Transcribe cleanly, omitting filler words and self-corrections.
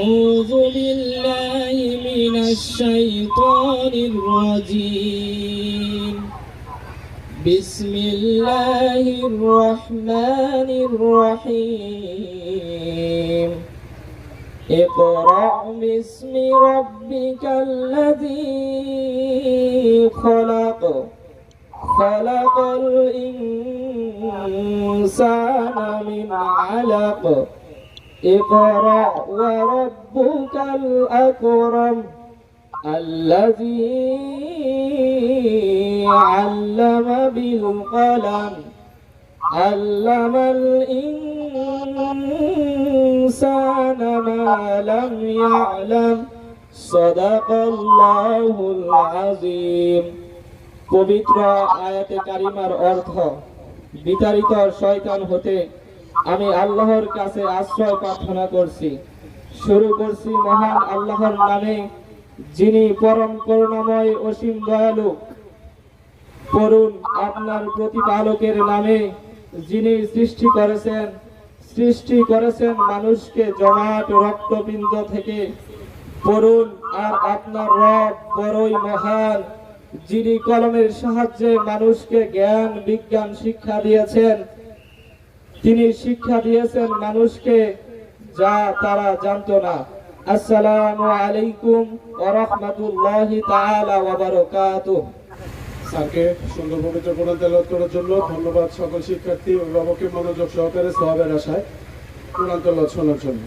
أعوذ بالله من الشيطان الرجيم بسم الله الرحمن الرحيم اقرأ باسم ربك الذي خلق خلق الإنسان من علق اقرأ وربك الأكرم الذي علم بالقلم علم الإنسان ما لم يعلم صدق الله العظيم। পবিত্র আয়াতে কারিমার অর্থ, বিতাড়িত শয়তান হতে আমি আল্লাহর কাছে আশ্রয় প্রার্থনা করছি। শুরু করছি মহান আল্লাহর নামে, যিনি পরম করুণাময় অসীম দয়ালু। পড়ুন আপনার প্রতিপালকের নামে, যিনি সৃষ্টি করেছেন মানুষকে জমাট রক্তপিণ্ড থেকে। পড়ুন আর আপনার রব বড়ই মহান, যিনি কলমের সাহায্যে মানুষকে জ্ঞান বিজ্ঞান শিক্ষা দিয়েছেন। তিনি শিক্ষা দিয়েছেন মানুষকে যা তারা জানতো না। আসসালামু আলাইকুম ওয়া রাহমাতুল্লাহি তাআলা ওয়া বারাকাতুহু। স্যারকে সুন্দর পবিত্র কোরআন তেলাওয়াত করার জন্য ধন্যবাদ। সকল শিক্ষার্থী ও অভিভাবককে মনোযোগ সহকারে সওয়াবের আশায় কোরআন তেলাওয়াত শোনার জন্য।